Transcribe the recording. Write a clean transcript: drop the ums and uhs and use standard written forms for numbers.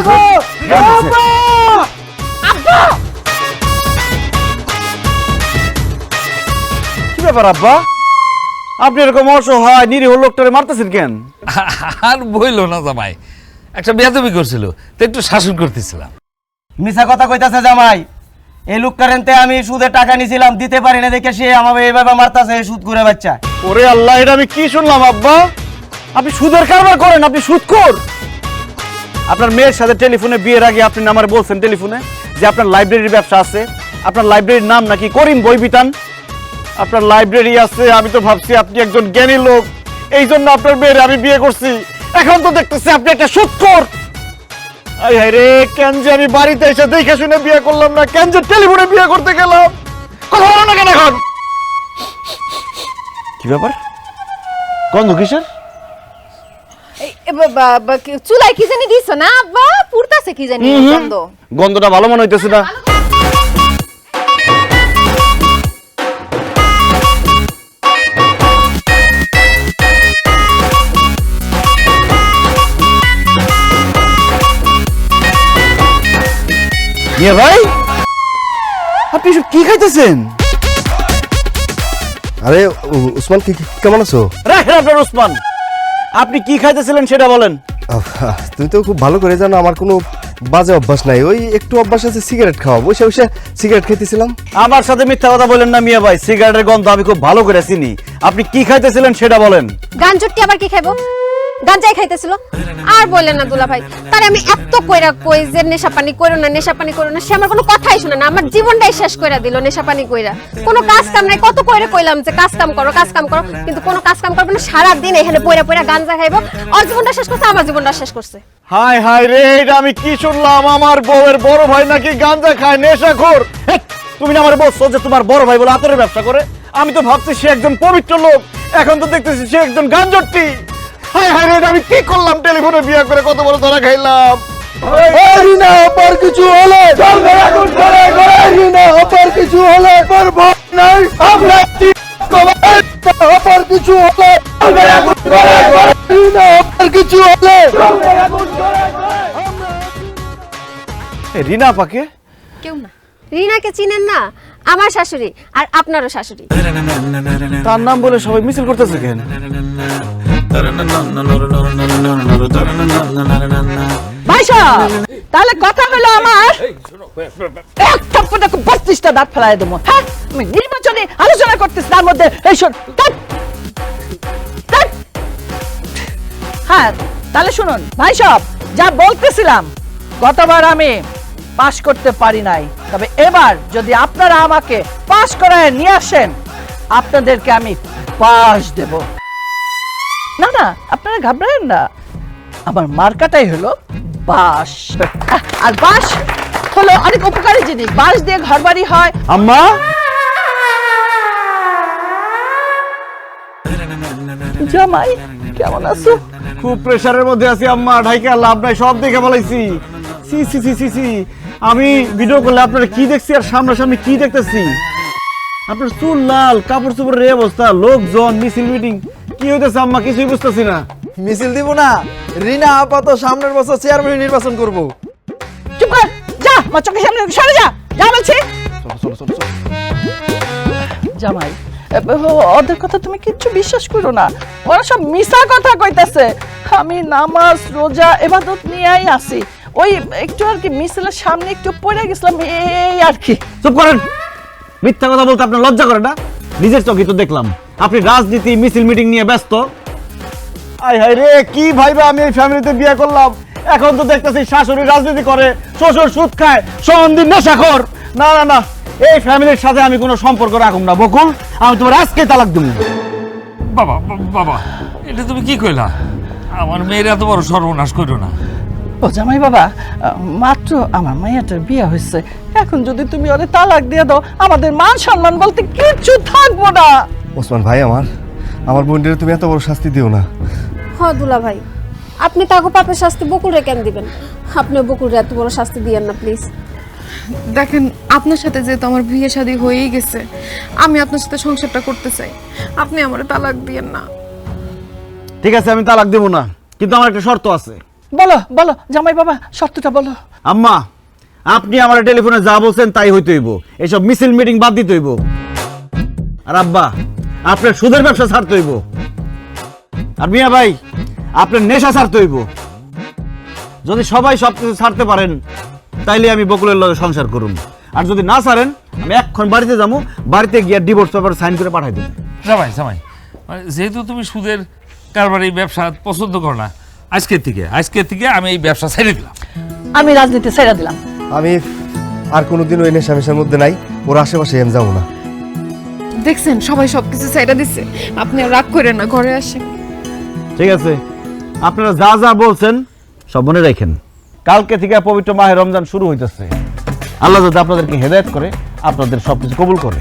কি ব্যাপার আব্বা, আপনি এরকম অসহায় নিরীহ লোকটারে মারতেছেন কেন? আর বইলো না জামাই, একটা বেয়াদবি করছিল তো একটু শাসন করতেছিলাম। মিছা কথা কইতাছে জামাই। এই লোকটারেনতে আমি সুদে টাকা নিছিলাম, দিতে পারি না দেখে সে আমাকে এইভাবে মারতাছে, সুদ করে বাচ্চা। ওরে আল্লাহ, এটা আমি কি শুনলাম আব্বা? আপনি সুদের কারবার করেন, আপনি সুদখোর। আপনার মেয়ের সাথে টেলিফোনে বিয়ের আগে আপনি আমার বলছেন টেলিফোনে যে আপনার লাইব্রেরির ব্যবসা আছে, আপনার লাইব্রেরির নাম নাকি করিম বই বিতান। আপনার লাইব্রেরি আছে, আমি তো ভাবছি আপনি একজন জ্ঞানী লোক, এই জন্য আপনার মেয়ের আমি বিয়ে করছি। এখন তো দেখতেছি আপনি একটা সুদখোর। আই হায় রে, কেন যে আমি বাড়িতে এসে দেখে শুনে বিয়ে করলাম না, কেন যে টেলিফোনে বিয়ে করতে গেলাম। কথা বলো না কেন এখন? কি ব্যাপার, গন্ধ কিসের? চুলাই কি জানি দিছ না আব্বা, পুরতাছে কি জানি গন্ধ। গন্ধটা ভালো মনে হইতেছে না। ভাই, আপনি সব কি খাইতেছেন? আরে উসমান, কেমন আছো? রাখেন আপনার উসমান, আপনি কি খাইতেছিলেন সেটা বলেন। তুমি তো খুব ভালো করে জানো আমার কোনো বাজে অভ্যাস নাই, ওই একটু অভ্যাস আছে সিগারেট খাওয়া, বসে বসে সিগারেট খেতেছিলাম। আমার সাথে মিথ্যা কথা বলেন না মিয়া ভাই, সিগারেটের গন্ধ আমি খুব ভালো করে চিনি। আপনি কি খাইতেছিলেন সেটা বলেন। গাঞ্জটি আবার কি খাইবো? গাঞ্জাই খাইতেছিল। আর বললেন না দুলা ভাই, তারে আমি এত কইরা কই যে নেশা পানি করো না, নেশা পানি করো না, সে আমার কোনো কথাই শুনে না, আমার জীবনটাই শেষ কইরা দিল নেশা পানি কইরা। কোনো কাজ কাম নাই, কত কইরা কইলাম যে কাজ কাম করো, কাজ কাম করো, কিন্তু কোনো কাজ কাম করবে না, সারা দিন এখানে পয়রা পয়রা গাঞ্জা খাইবো। ওর জীবনটা শেষ করছে, আমার জীবনটা শেষ করছে। হাই হাই রে, এটা আমি কি শুনলাম? আমার বউয়ের বড় ভাই নাকি গাঞ্জা খায়, নেশাখোর। তুমি না আমার বলছো যে তোমার বড় ভাই বলে আতরের ব্যবসা করে? আমি তো ভাবছি সে একজন পবিত্র লোক, এখন তো দেখতেছি সে একজন গাঞ্জটি। হাই হাই রে, আমি কি করলাম? টেলিফোনে বিয়ে করে কত বড় ধরা খাইলাম। রিনা অপার কিছু হলে রিনা অপার কিছু হলে নাই, অপার কিছু হলে রিনা অপার কিছু হলে। রিনা পাকে কেউ না। রিনাকে চিনেন না? আমার শাশুড়ি, আর আপনারও শাশুড়ি। তার নাম বলে সবাই মিছিল করতেছে কেন? তাহলে কথা হলো আমার এক থাপ্পড়ে 32টা দাঁত ফেলাই দেবো। হ্যাঁ, আমি নির্বাচনে আলোচনা করতেছি, তার মধ্যে এই শোন। হ্যাঁ, তাহলে শুনুন ভাই সব, যা বলতেছিলাম, গতবার আমি পাশ করতে পারি নাই, তবে এবার যদি আপনারা আমাকে পাশ করায় নিয়ে আসেন, আপনাদেরকে আমি পাশ দেব। না না, আপনারা ঘাবড়ায়েন না, আমার মার্কাটাই হলো বাঁশ। আর বাঁশ হলো অনেক উপকারী জিনিস, বাঁশ দিয়ে ঘরবাড়ি হয়। আম্মা, জামাই কেমন আছো? খুব প্রেসারের মধ্যে আছি আম্মা, ঢাইকা লাভ নাই, সব দেখে বলাইছি। সি সি সি সি সি, আমি ভিডিও করলে আপনারা কি দেখছি আর সামনাসামনি কি দেখতেছি? আপনার চুল লাল, কাপড় চোপড়ের এই অবস্থা, লোকজন, মিছিল মিটিং, কি হইতেছে আম্মা? কিছুই বুঝতেছি না। মিছিল দিব না, রিনা আপাতত সামনের বছর চেয়ারম্যান নির্বাচন করব। চুপ কর, যা আমার চোখের সামনে সরে যা, যা বলছি। জামাই, ওদের কথা তুমি কিচ্ছু বিশ্বাস করো না, ওরা সব মিছা কথা কইতাছে। আমি নামাজ রোজা ইবাদত নিয়েই আছি, ওই একটু আর কি মিছিলের সামনে একটু পড়ে গেছিলাম, এই আর কি। চুপ করেন, মিথ্যা কথা বলতে আপনার লজ্জা করে না? নিজের চোখে তো দেখলাম আপনি রাজনীতি মিছিল মিটিং নিয়ে ব্যস্ত। আই হাই রে, কি ভাইবা আমি এই ফ্যামিলিতে বিয়ে করলাম, এখন তো দেখতেছি শাশুড়ি রাজনীতি করে, শ্বশুর সুদ খায়, সন্দিন নেশাখোর। না না না, এই ফ্যামিলির সাথে আমি কোনো সম্পর্ক রাখুম না বকুল, আমি তোমার আজকে তালাক দেব। বাবা বাবা, এটা তুমি কি কইলা? আমার মেয়ের এত বড় সর্বনাশ করো না। ও জামাই বাবা, মাত্র আমার মাইয়াটার বিয়ে হয়েছে, এখন যদি তুমি ওরে তালাক দিয়ে দাও, আমাদের মান সম্মান বলতে কিচ্ছু থাকবো না। ওসমান ভাই, আমার বোনদের তুমি এত বড় শাস্তি দিও না। হ্যাঁ দুলা ভাই, আপনি তাকে পাপের শাস্তি বকুলরে কেন দিবেন? আপনি বকুলরে এত বড় শাস্তি দিয়েন না প্লিজ। দেখেন, আপনার সাথে যেহেতু আমার বিয়ে শাদী হয়েই গেছে, আমি আপনার সাথে সংসারটা করতে চাই, আপনি আমার তালাক দিয়েন না। ঠিক আছে, আমি তালাক দেব না, কিন্তু আমার একটা শর্ত আছে। বলো বলো জামাই বাবা সত্যটা বলো। আম্মা আপনি আমার টেলিফোনে যা বলছেন তাই হইতে হইব, এসব মিছিল মিটিং বাদ দিতে হইব। আর আব্বা আপনার সুদের ব্যবসা ছাড়তে হইব। আর মিয়া ভাই আপনার নেশা ছাড়তে হইব। যদি সবাই সব কিছু ছাড়তে পারেন তাইলে আমি বকুলের লগে সংসার করুন, আর যদি না ছাড়েন আমি এক্ষণ বাড়িতে যাবো, বাড়িতে গিয়ে ডিভোর্স পেপার সাইন করে পাঠাই দেবো। জামাই জামাই মানে যেহেতু তুমি সুদের কারবার এই ব্যবসা পছন্দ করো না, আজকের থেকে আমি এই ব্যবসা ছেড়ে দিলাম। আমি রাজনীতি ছেড়ে দিলাম। আমি আর কোনোদিন ওই নেশামেশার মধ্যে নাই, ওর আশেপাশে আমি যাবো না। দেখছেন সবাই সবকিছু সাইডা দিছে, আপনি আর রাগ করেন না, ঘরে আসেন। ঠিক আছে, আপনারা যা যা বলছেন সব মনে রাখেন। কালকে থেকে পবিত্র মাহে রমজান শুরু হইতেছে। আল্লাহ যদি আপনাদেরকে হেদায়েত করে, আপনাদের সবকিছু কবুল করে।